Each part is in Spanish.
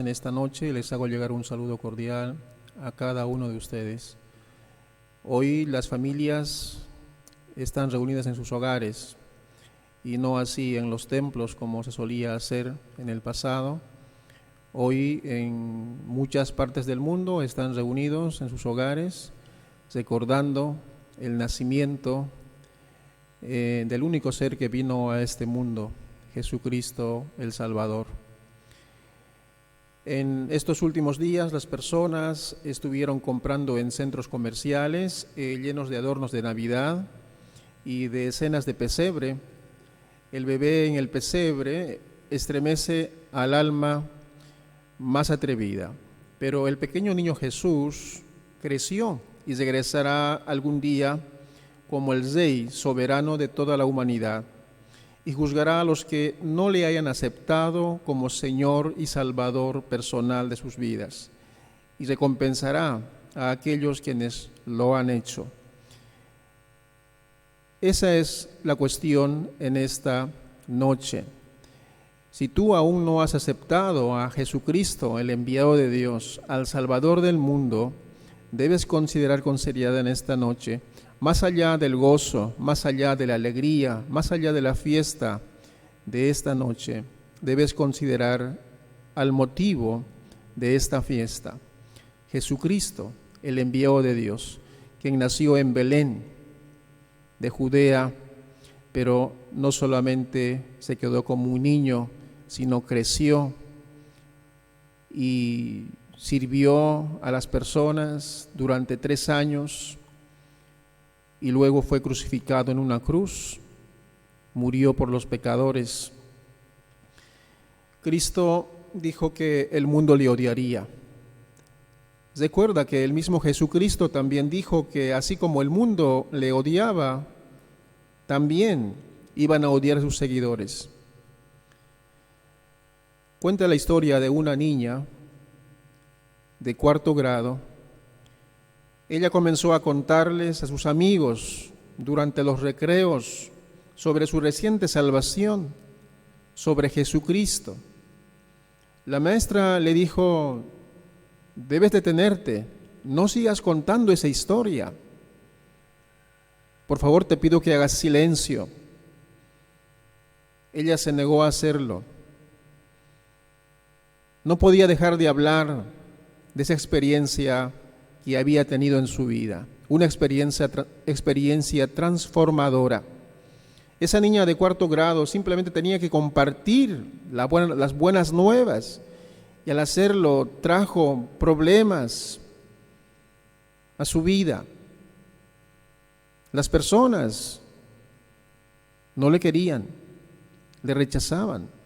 En esta noche les hago llegar un saludo cordial a cada uno de ustedes. Hoy las familias están reunidas en sus hogares y no así en los templos como se solía hacer en el pasado. Hoy en muchas partes del mundo están reunidos en sus hogares recordando el nacimiento del único ser que vino a este mundo, Jesucristo el Salvador. En estos últimos días las personas estuvieron comprando en centros comerciales llenos de adornos de Navidad y de escenas de pesebre. El bebé en el pesebre estremece al alma más atrevida, pero el pequeño niño Jesús creció y regresará algún día como el Rey soberano de toda la humanidad, y juzgará a los que no le hayan aceptado como Señor y Salvador personal de sus vidas, y recompensará a aquellos quienes lo han hecho. Esa es la cuestión en esta noche. Si tú aún no has aceptado a Jesucristo, el enviado de Dios, al Salvador del mundo, debes considerar con seriedad en esta noche, más allá del gozo, más allá de la alegría, más allá de la fiesta de esta noche, debes considerar al motivo de esta fiesta. Jesucristo, el enviado de Dios, quien nació en Belén, de Judea, pero no solamente se quedó como un niño, sino creció y sirvió a las personas durante 3 años, y luego fue crucificado en una cruz, murió por los pecadores. Cristo dijo que el mundo le odiaría. Recuerda que el mismo Jesucristo también dijo que así como el mundo le odiaba, también iban a odiar a sus seguidores. Cuenta la historia de una niña de 4º grado. Ella comenzó a contarles a sus amigos durante los recreos sobre su reciente salvación, sobre Jesucristo. La maestra le dijo: debes detenerte, no sigas contando esa historia. Por favor, te pido que hagas silencio. Ella se negó a hacerlo. No podía dejar de hablar de esa experiencia que había tenido en su vida, una experiencia transformadora. Esa niña de 4º grado simplemente tenía que compartir las buenas nuevas, y al hacerlo trajo problemas a su vida. Las personas no le querían, le rechazaban.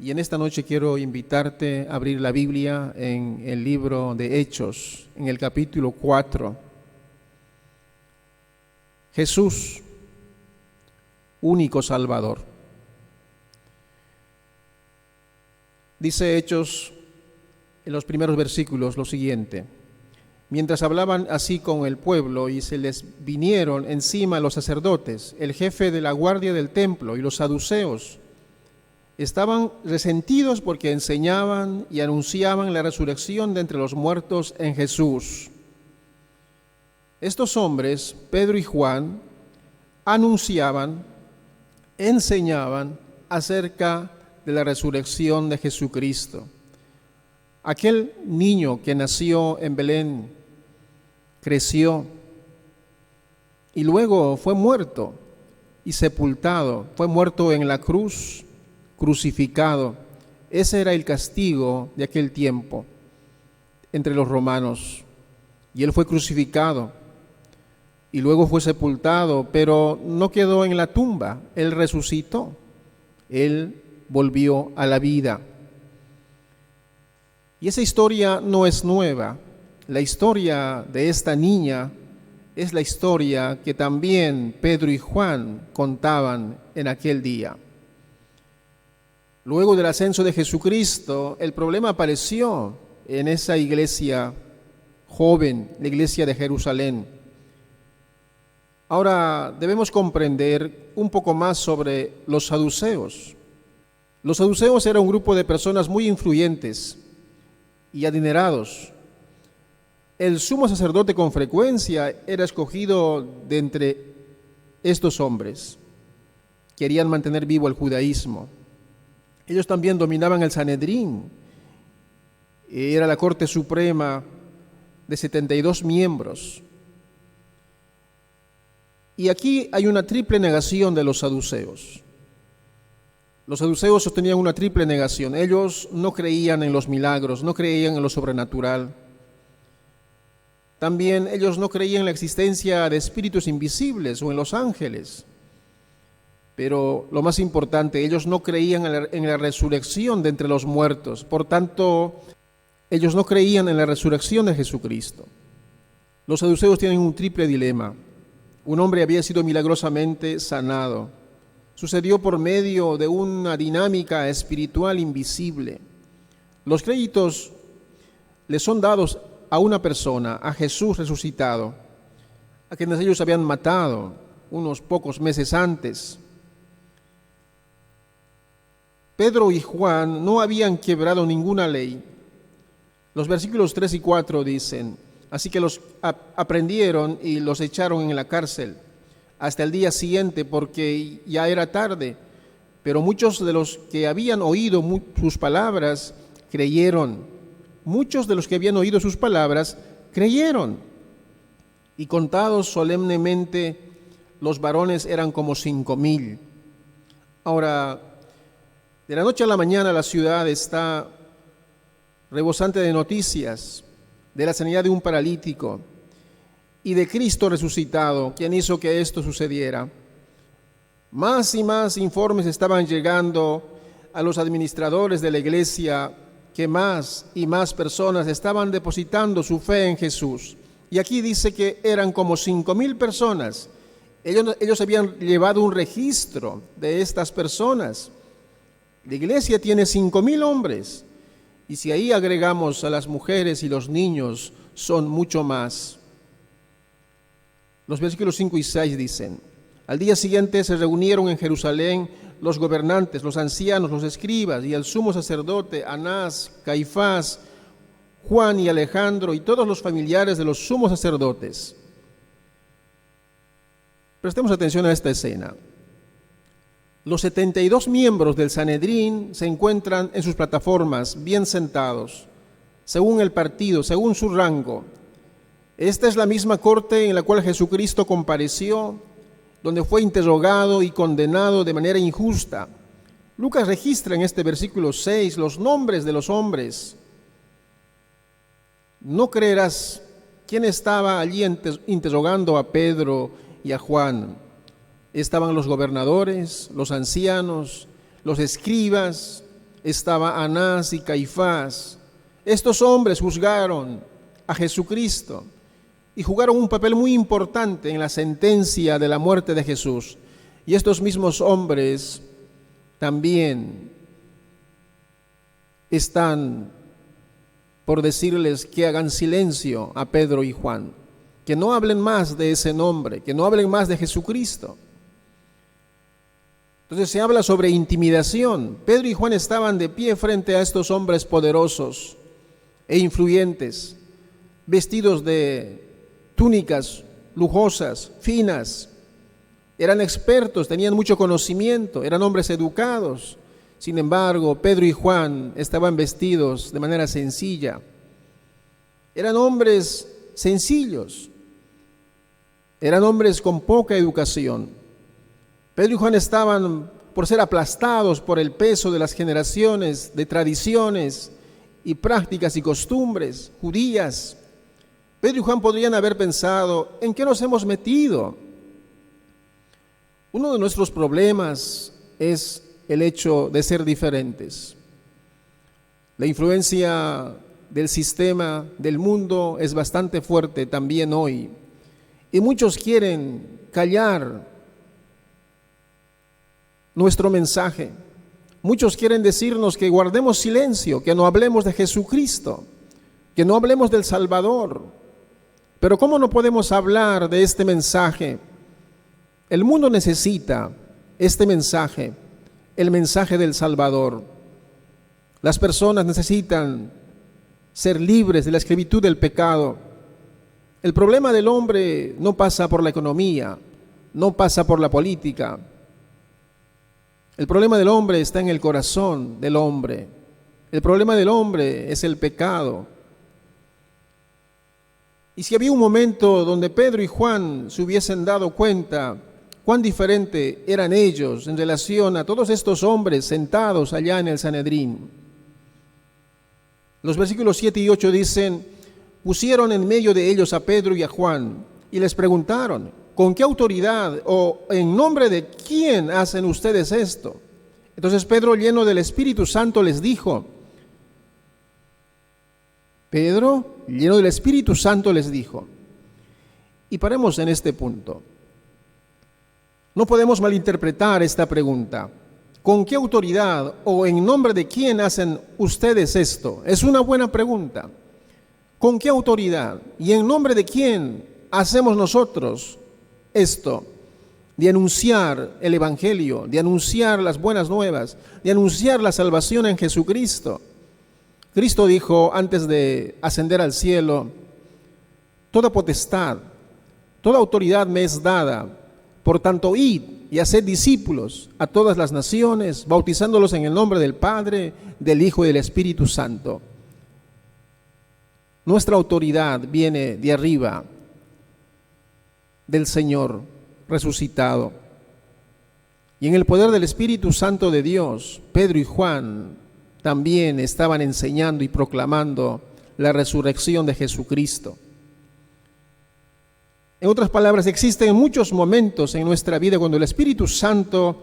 Y en esta noche quiero invitarte a abrir la Biblia en el libro de Hechos, en el capítulo 4. Jesús, único Salvador. Dice Hechos en los primeros versículos lo siguiente: mientras hablaban así con el pueblo y se les vinieron encima los sacerdotes, el jefe de la guardia del templo y los saduceos, estaban resentidos porque enseñaban y anunciaban la resurrección de entre los muertos en Jesús. Estos hombres, Pedro y Juan, anunciaban, enseñaban acerca de la resurrección de Jesucristo. Aquel niño que nació en Belén, creció y luego fue muerto y sepultado, fue muerto en la cruz, crucificado. Ese era el castigo de aquel tiempo entre los romanos. Y él fue crucificado y luego fue sepultado, pero no quedó en la tumba, él resucitó, él volvió a la vida. Y esa historia no es nueva. La historia de esta niña es la historia que también Pedro y Juan contaban en aquel día. Luego del ascenso de Jesucristo, el problema apareció en esa iglesia joven, la iglesia de Jerusalén. Ahora debemos comprender un poco más sobre los saduceos. Los saduceos eran un grupo de personas muy influyentes y adinerados. El sumo sacerdote con frecuencia era escogido de entre estos hombres. Querían mantener vivo el judaísmo. Ellos también dominaban el Sanedrín. Era la Corte Suprema de 72 miembros. Y aquí hay una triple negación de los saduceos. Los saduceos sostenían una triple negación. Ellos no creían en los milagros, no creían en lo sobrenatural. También ellos no creían en la existencia de espíritus invisibles o en los ángeles. Pero lo más importante, ellos no creían en la resurrección de entre los muertos. Por tanto, ellos no creían en la resurrección de Jesucristo. Los saduceos tienen un triple dilema. Un hombre había sido milagrosamente sanado. Sucedió por medio de una dinámica espiritual invisible. Los créditos le son dados a una persona, a Jesús resucitado, a quienes ellos habían matado unos pocos meses antes. Pedro y Juan no habían quebrado ninguna ley. Los versículos 3 y 4 dicen: así que los aprendieron y los echaron en la cárcel hasta el día siguiente, porque ya era tarde. Pero muchos de los que habían oído sus palabras creyeron. Muchos de los que habían oído sus palabras creyeron. Y contados solemnemente, los varones eran como 5,000. Ahora, de la noche a la mañana la ciudad está rebosante de noticias de la sanidad de un paralítico y de Cristo resucitado, quien hizo que esto sucediera. Más y más informes estaban llegando a los administradores de la iglesia, que más y más personas estaban depositando su fe en Jesús. Y aquí dice que eran como 5,000 personas. Ellos habían llevado un registro de estas personas. La iglesia tiene 5,000 hombres. Y si ahí agregamos a las mujeres y los niños, son mucho más. Los versículos 5 y 6 dicen: al día siguiente se reunieron en Jerusalén los gobernantes, los ancianos, los escribas y el sumo sacerdote Anás, Caifás, Juan y Alejandro y todos los familiares de los sumos sacerdotes. Prestemos atención a esta escena. Los 72 miembros del Sanedrín se encuentran en sus plataformas, bien sentados, según el partido, según su rango. Esta es la misma corte en la cual Jesucristo compareció, donde fue interrogado y condenado de manera injusta. Lucas registra en este versículo 6 los nombres de los hombres. No creerás quién estaba allí interrogando a Pedro y a Juan. Estaban los gobernadores, los ancianos, los escribas, estaba Anás y Caifás. Estos hombres juzgaron a Jesucristo y jugaron un papel muy importante en la sentencia de la muerte de Jesús. Y estos mismos hombres también están por decirles que hagan silencio a Pedro y Juan, que no hablen más de ese nombre, que no hablen más de Jesucristo. Entonces se habla sobre intimidación. Pedro y Juan estaban de pie frente a estos hombres poderosos e influyentes, vestidos de túnicas lujosas, finas. Eran expertos, tenían mucho conocimiento, eran hombres educados. Sin embargo, Pedro y Juan estaban vestidos de manera sencilla. Eran hombres sencillos, eran hombres con poca educación. Pedro y Juan estaban por ser aplastados por el peso de las generaciones de tradiciones y prácticas y costumbres judías. Pedro y Juan podrían haber pensado: ¿en qué nos hemos metido? Uno de nuestros problemas es el hecho de ser diferentes. La influencia del sistema, del mundo, es bastante fuerte también hoy. Y muchos quieren callar nuestro mensaje. Muchos quieren decirnos que guardemos silencio, que no hablemos de Jesucristo, que no hablemos del Salvador. Pero ¿cómo no podemos hablar de este mensaje? El mundo necesita este mensaje. el mensaje del Salvador. Las personas necesitan ser libres de la esclavitud del pecado. El problema del hombre no pasa por la economía, no pasa por la política. El problema del hombre está en el corazón del hombre. El problema del hombre es el pecado. Y si había un momento donde Pedro y Juan se hubiesen dado cuenta cuán diferente eran ellos en relación a todos estos hombres sentados allá en el Sanedrín. Los versículos 7 y 8 dicen: pusieron en medio de ellos a Pedro y a Juan y les preguntaron: ¿con qué autoridad o en nombre de quién hacen ustedes esto? Entonces Pedro, lleno del Espíritu Santo, les dijo, y paremos en este punto. No podemos malinterpretar esta pregunta. ¿Con qué autoridad o en nombre de quién hacen ustedes esto? Es una buena pregunta. ¿Con qué autoridad y en nombre de quién hacemos nosotros esto? De anunciar el Evangelio, de anunciar las buenas nuevas, de anunciar la salvación en Jesucristo. Cristo dijo antes de ascender al cielo: toda potestad, toda autoridad me es dada, por tanto id y haced discípulos a todas las naciones, bautizándolos en el nombre del Padre, del Hijo y del Espíritu Santo. Nuestra autoridad viene de arriba, del Señor resucitado. Y en el poder del Espíritu Santo de Dios, Pedro y Juan también estaban enseñando y proclamando la resurrección de Jesucristo. En otras palabras, existen muchos momentos en nuestra vida cuando el Espíritu Santo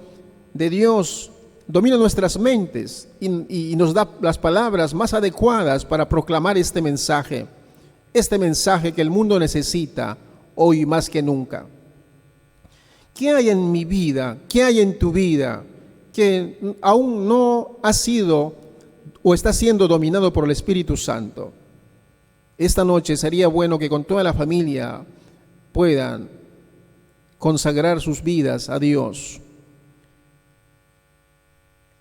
de Dios domina nuestras mentes y nos da las palabras más adecuadas para proclamar este mensaje que el mundo necesita hoy más que nunca. ¿Qué hay en mi vida? ¿Qué hay en tu vida que aún no ha sido o está siendo dominado por el Espíritu Santo? Esta noche sería bueno que con toda la familia puedan consagrar sus vidas a Dios.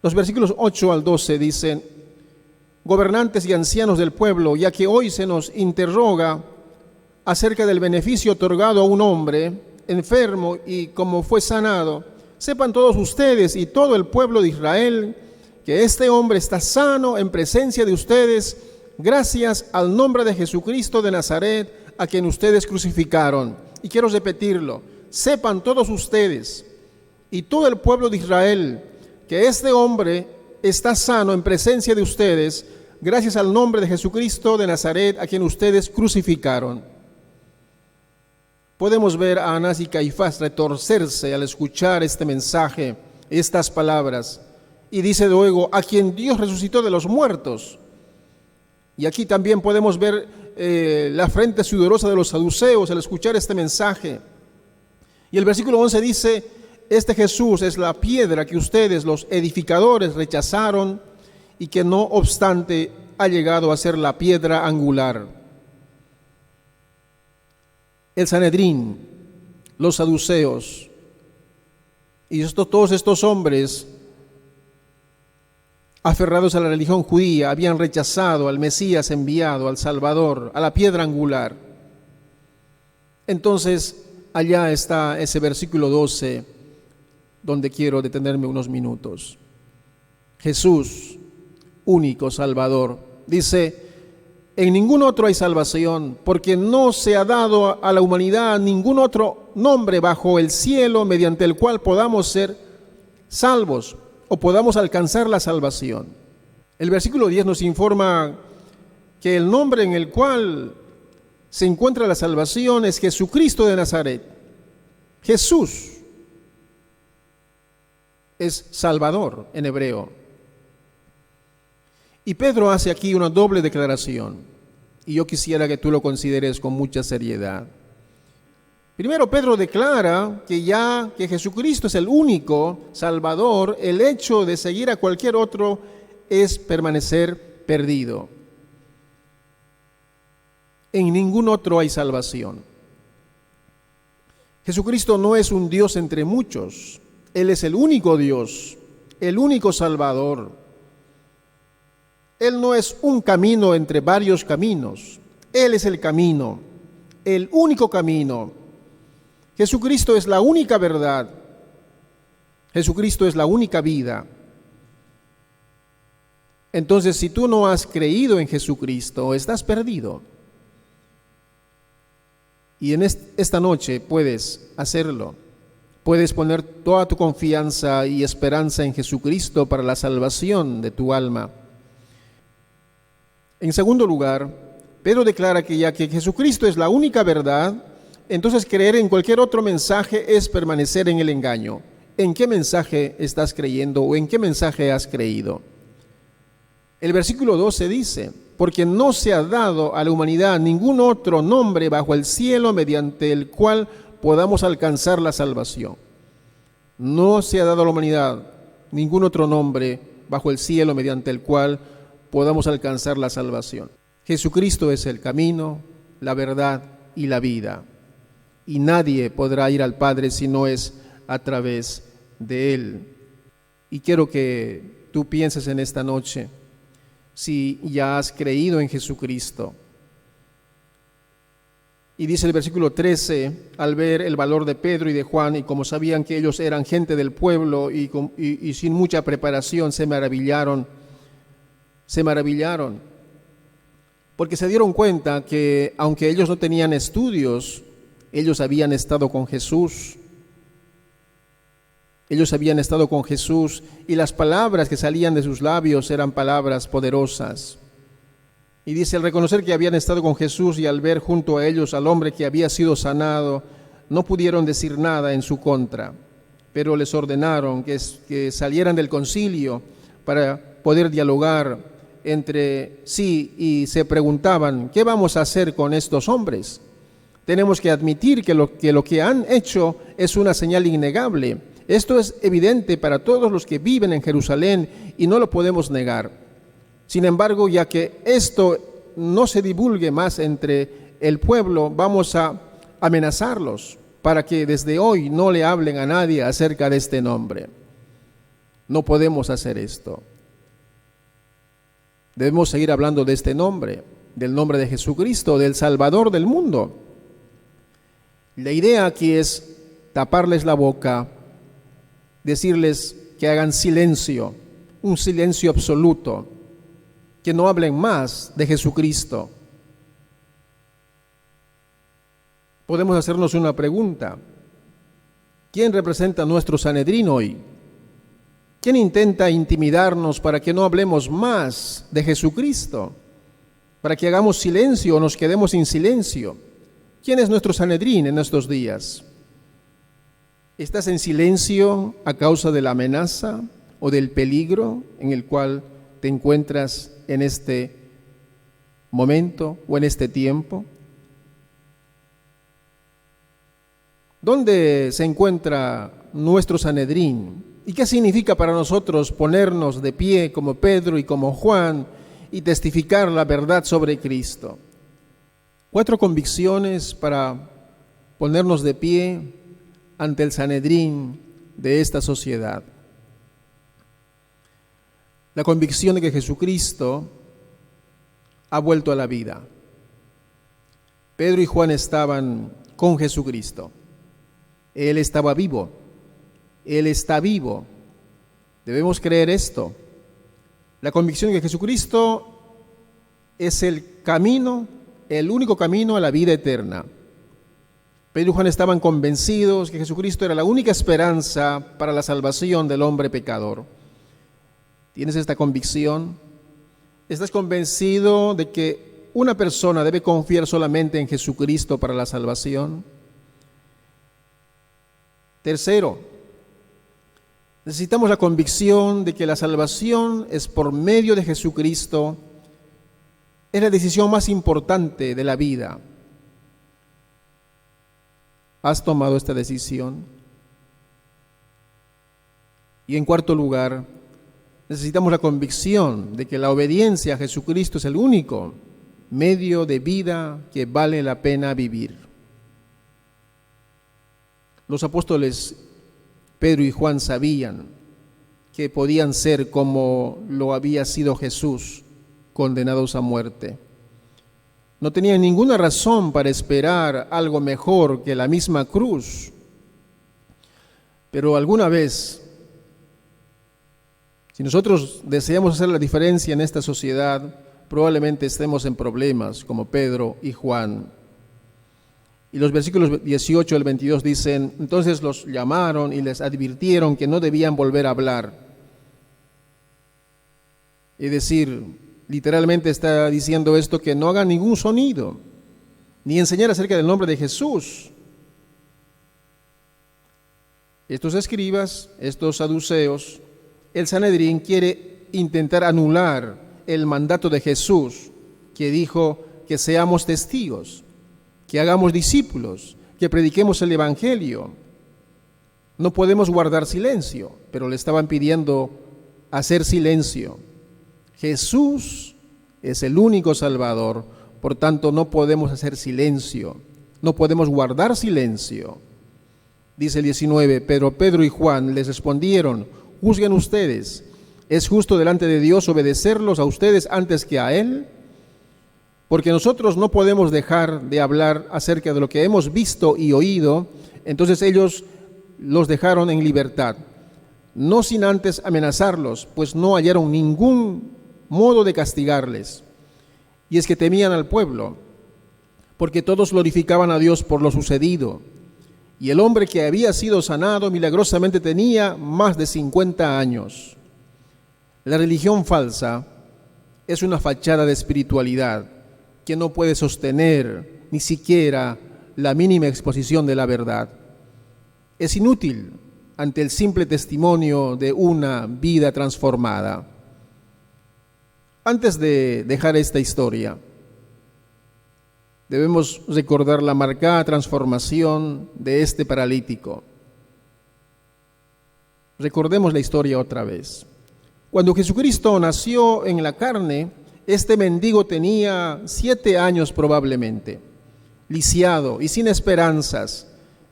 Los versículos 8 al 12 dicen: gobernantes y ancianos del pueblo, ya que hoy se nos interroga acerca del beneficio otorgado a un hombre enfermo y como fue sanado, sepan todos ustedes y todo el pueblo de Israel que este hombre está sano en presencia de ustedes gracias al nombre de Jesucristo de Nazaret, a quien ustedes crucificaron. Y quiero repetirlo: sepan todos ustedes y todo el pueblo de Israel que este hombre está sano en presencia de ustedes gracias al nombre de Jesucristo de Nazaret, a quien ustedes crucificaron. Podemos ver a Anás y Caifás retorcerse al escuchar este mensaje, estas palabras, y dice luego: a quien Dios resucitó de los muertos. Y aquí también podemos ver la frente sudorosa de los saduceos al escuchar este mensaje. Y el versículo 11 dice: este Jesús es la piedra que ustedes, los edificadores, rechazaron y que no obstante ha llegado a ser la piedra angular. El Sanedrín, los saduceos y todos estos hombres aferrados a la religión judía habían rechazado al Mesías enviado, al Salvador, a la piedra angular. Entonces, allá está ese versículo 12, donde quiero detenerme unos minutos. Jesús, único Salvador, dice: en ningún otro hay salvación, porque no se ha dado a la humanidad ningún otro nombre bajo el cielo mediante el cual podamos ser salvos o podamos alcanzar la salvación. El versículo 10 nos informa que el nombre en el cual se encuentra la salvación es Jesucristo de Nazaret. Jesús es Salvador en hebreo. Y Pedro hace aquí una doble declaración, y yo quisiera que tú lo consideres con mucha seriedad. Primero, Pedro declara que Jesucristo es el único Salvador. El hecho de seguir a cualquier otro es permanecer perdido. En ningún otro hay salvación. Jesucristo no es un Dios entre muchos. Él es el único Dios, el único Salvador. Él no es un camino entre varios caminos. Él es el camino, el único camino. Jesucristo es la única verdad. Jesucristo es la única vida. Entonces, si tú no has creído en Jesucristo, estás perdido. Y en esta noche puedes hacerlo. Puedes poner toda tu confianza y esperanza en Jesucristo para la salvación de tu alma. En segundo lugar, Pedro declara que ya que Jesucristo es la única verdad, entonces creer en cualquier otro mensaje es permanecer en el engaño. ¿En qué mensaje estás creyendo o en qué mensaje has creído? El versículo 12 dice: porque no se ha dado a la humanidad ningún otro nombre bajo el cielo mediante el cual podamos alcanzar la salvación. No se ha dado a la humanidad ningún otro nombre bajo el cielo mediante el cual podamos alcanzar la salvación. Jesucristo es el camino, la verdad y la vida. Y nadie podrá ir al Padre si no es a través de Él. Y quiero que tú pienses en esta noche si ya has creído en Jesucristo. Y dice el versículo 13, al ver el valor de Pedro y de Juan, y como sabían que ellos eran gente del pueblo y sin mucha preparación, se maravillaron, porque se dieron cuenta que aunque ellos no tenían estudios, ellos habían estado con Jesús. Ellos habían estado con Jesús y las palabras que salían de sus labios eran palabras poderosas. Y dice, al reconocer que habían estado con Jesús y al ver junto a ellos al hombre que había sido sanado, no pudieron decir nada en su contra, pero les ordenaron que salieran del concilio para poder dialogar entre sí y se preguntaban, ¿qué vamos a hacer con estos hombres? Tenemos que admitir que lo que han hecho es una señal innegable. Esto es evidente para todos los que viven en Jerusalén y no lo podemos negar. Sin embargo, ya que esto no se divulgue más entre el pueblo, vamos a amenazarlos para que desde hoy no le hablen a nadie acerca de este nombre. No podemos hacer esto. Debemos seguir hablando de este nombre, del nombre de Jesucristo, del Salvador del mundo. La idea aquí es taparles la boca, decirles que hagan silencio, un silencio absoluto, que no hablen más de Jesucristo. Podemos hacernos una pregunta: ¿quién representa a nuestro Sanedrín hoy? ¿Quién intenta intimidarnos para que no hablemos más de Jesucristo? Para que hagamos silencio o nos quedemos sin silencio. ¿Quién es nuestro Sanedrín en estos días? ¿Estás en silencio a causa de la amenaza o del peligro en el cual te encuentras en este momento o en este tiempo? ¿Dónde se encuentra nuestro Sanedrín? ¿Y qué significa para nosotros ponernos de pie como Pedro y como Juan y testificar la verdad sobre Cristo? 4 convicciones para ponernos de pie ante el Sanedrín de esta sociedad. La convicción de que Jesucristo ha vuelto a la vida. Pedro y Juan estaban con Jesucristo. Él estaba vivo. Él está vivo. Debemos creer esto. La convicción de que Jesucristo es el camino, el único camino a la vida eterna. Pedro y Juan estaban convencidos que Jesucristo era la única esperanza para la salvación del hombre pecador. ¿Tienes esta convicción? ¿Estás convencido de que una persona debe confiar solamente en Jesucristo para la salvación? Tercero, necesitamos la convicción de que la salvación es por medio de Jesucristo. Es la decisión más importante de la vida. ¿Has tomado esta decisión? Y en cuarto lugar, necesitamos la convicción de que la obediencia a Jesucristo es el único medio de vida que vale la pena vivir. Los apóstoles Pedro y Juan sabían que podían ser como lo había sido Jesús, condenados a muerte. No tenían ninguna razón para esperar algo mejor que la misma cruz. Pero alguna vez, si nosotros deseamos hacer la diferencia en esta sociedad, probablemente estemos en problemas como Pedro y Juan. Y los versículos 18 al 22 dicen: entonces los llamaron y les advirtieron que no debían volver a hablar. Es decir, literalmente está diciendo esto, que no hagan ningún sonido, ni enseñar acerca del nombre de Jesús. Estos escribas, estos saduceos, el Sanedrín quiere intentar anular el mandato de Jesús, que dijo que seamos testigos, que hagamos discípulos, que prediquemos el Evangelio. No podemos guardar silencio, pero le estaban pidiendo hacer silencio. Jesús es el único Salvador, por tanto no podemos hacer silencio, no podemos guardar silencio. Dice el 19, pero Pedro y Juan les respondieron: juzguen ustedes, ¿es justo delante de Dios obedecerlos a ustedes antes que a Él? Porque nosotros no podemos dejar de hablar acerca de lo que hemos visto y oído. Entonces ellos los dejaron en libertad, no sin antes amenazarlos, pues no hallaron ningún modo de castigarles. Y es que temían al pueblo, porque todos glorificaban a Dios por lo sucedido. Y el hombre que había sido sanado milagrosamente tenía más de 50 años. La religión falsa es una fachada de espiritualidad que no puede sostener ni siquiera la mínima exposición de la verdad. Es inútil ante el simple testimonio de una vida transformada. Antes de dejar esta historia, debemos recordar la marcada transformación de este paralítico. Recordemos la historia otra vez. Cuando Jesucristo nació en la carne, este mendigo tenía 7 años probablemente, lisiado y sin esperanzas.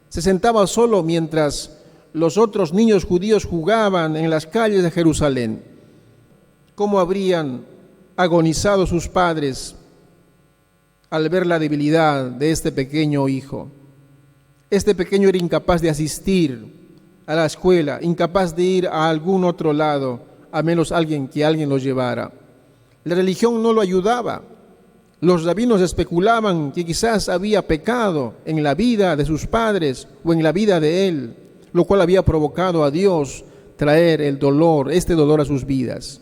Se sentaba solo mientras los otros niños judíos jugaban en las calles de Jerusalén. ¿Cómo habrían agonizado sus padres al ver la debilidad de este pequeño hijo? Este pequeño era incapaz de asistir a la escuela, incapaz de ir a algún otro lado, a menos que alguien lo llevara. La religión no lo ayudaba. Los rabinos especulaban que quizás había pecado en la vida de sus padres o en la vida de él, lo cual había provocado a Dios traer este dolor a sus vidas.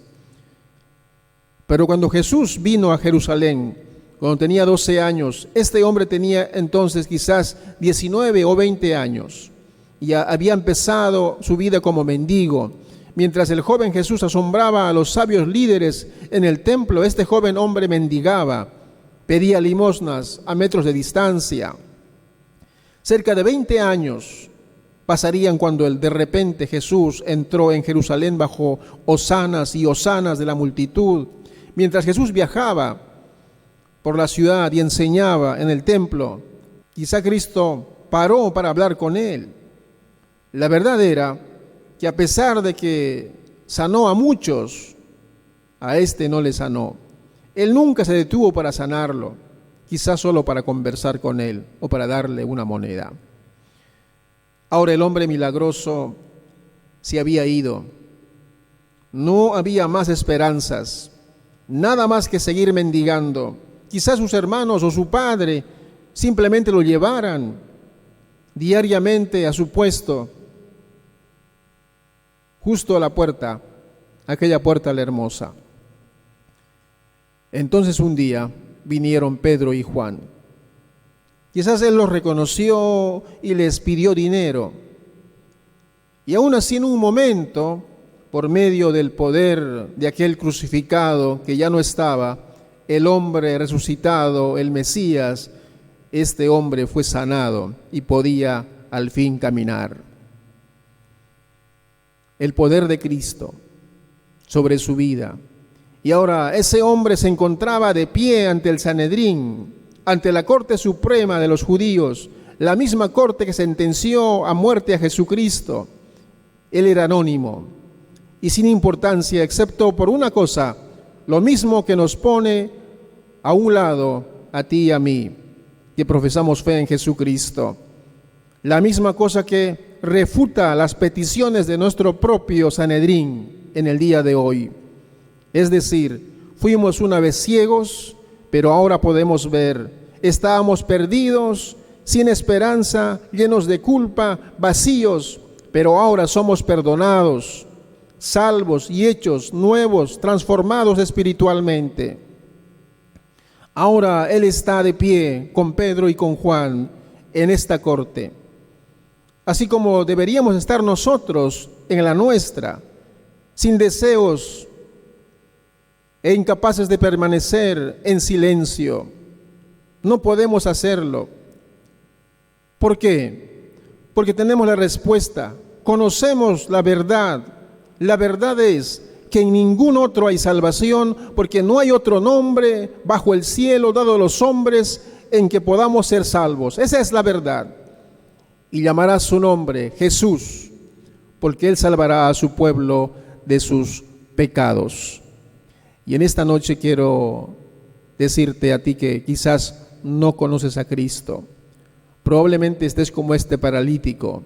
Pero cuando Jesús vino a Jerusalén, cuando tenía 12 años, este hombre tenía entonces quizás 19 o 20 años. Y había empezado su vida como mendigo. Mientras el joven Jesús asombraba a los sabios líderes en el templo, este joven hombre mendigaba, pedía limosnas a metros de distancia. Cerca de 20 años pasarían cuando de repente Jesús entró en Jerusalén bajo hosanas y hosanas de la multitud. Mientras Jesús viajaba por la ciudad y enseñaba en el templo, quizá Cristo paró para hablar con él. La verdad era que a pesar de que sanó a muchos, a este no le sanó. Él nunca se detuvo para sanarlo, quizás solo para conversar con él o para darle una moneda. Ahora el hombre milagroso se había ido. No había más esperanzas, nada más que seguir mendigando. Quizás sus hermanos o su padre simplemente lo llevaran diariamente a su puesto, justo a la puerta, aquella puerta la hermosa. Entonces un día vinieron Pedro y Juan. Quizás él los reconoció y les pidió dinero. Y aún así en un momento, por medio del poder de aquel crucificado que ya no estaba, el hombre resucitado, el Mesías, este hombre fue sanado y podía al fin caminar. El poder de Cristo sobre su vida. Y ahora ese hombre se encontraba de pie ante el Sanedrín, ante la Corte Suprema de los judíos, la misma corte que sentenció a muerte a Jesucristo. Él era anónimo y sin importancia, excepto por una cosa, lo mismo que nos pone a un lado, a ti y a mí, que profesamos fe en Jesucristo. La misma cosa que refuta las peticiones de nuestro propio Sanedrín en el día de hoy. Es decir, fuimos una vez ciegos, pero ahora podemos ver. Estábamos perdidos, sin esperanza, llenos de culpa, vacíos, pero ahora somos perdonados, salvos y hechos nuevos, transformados espiritualmente. Ahora Él está de pie con Pedro y con Juan en esta corte, así como deberíamos estar nosotros en la nuestra, sin deseos e incapaces de permanecer en silencio. No podemos hacerlo. ¿Por qué? Porque tenemos la respuesta, conocemos la verdad. La verdad es que en ningún otro hay salvación, porque no hay otro nombre bajo el cielo dado a los hombres en que podamos ser salvos. Esa es la verdad. Y llamará su nombre Jesús, porque Él salvará a su pueblo de sus pecados. Y en esta noche quiero decirte a ti que quizás no conoces a Cristo. Probablemente estés como este paralítico.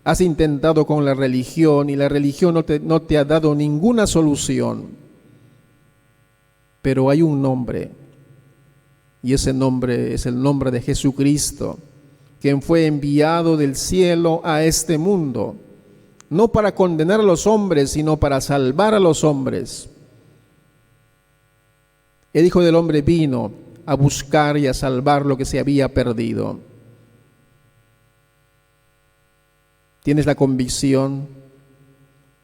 Has intentado con la religión y la religión no te ha dado ninguna solución. Pero hay un nombre, y ese nombre es el nombre de Jesucristo, quien fue enviado del cielo a este mundo, no para condenar a los hombres, sino para salvar a los hombres. El Hijo del Hombre vino a buscar y a salvar lo que se había perdido. ¿Tienes la convicción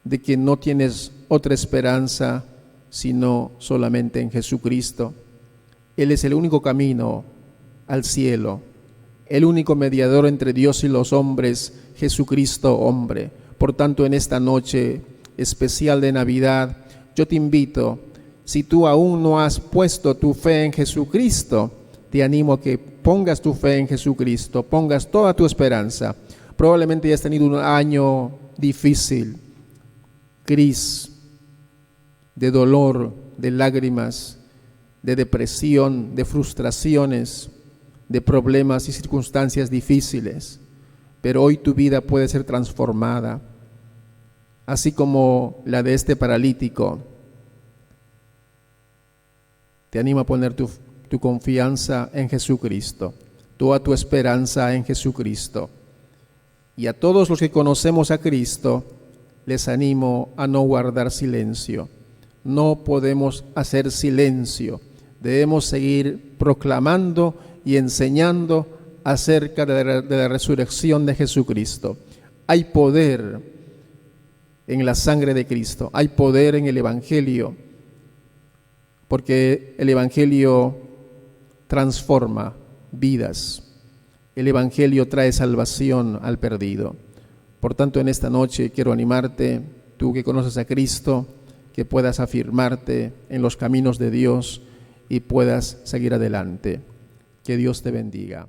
de que no tienes otra esperanza sino solamente en Jesucristo? Él es el único camino al cielo, el único mediador entre Dios y los hombres, Jesucristo hombre. Por tanto, en esta noche especial de Navidad, yo te invito, si tú aún no has puesto tu fe en Jesucristo, te animo a que pongas tu fe en Jesucristo, pongas toda tu esperanza. Probablemente hayas tenido un año difícil, gris, de dolor, de lágrimas, de depresión, de frustraciones, de problemas y circunstancias difíciles. Pero hoy tu vida puede ser transformada, así como la de este paralítico. Te animo a poner tu confianza en Jesucristo, toda tu esperanza en Jesucristo. Y a todos los que conocemos a Cristo, les animo a no guardar silencio. No podemos hacer silencio. Debemos seguir proclamando y enseñando acerca de la resurrección de Jesucristo. Hay poder en la sangre de Cristo, hay poder en el Evangelio, porque el Evangelio transforma vidas. El Evangelio trae salvación al perdido. Por tanto, en esta noche quiero animarte, tú que conoces a Cristo, que puedas afirmarte en los caminos de Dios y puedas seguir adelante. Que Dios te bendiga.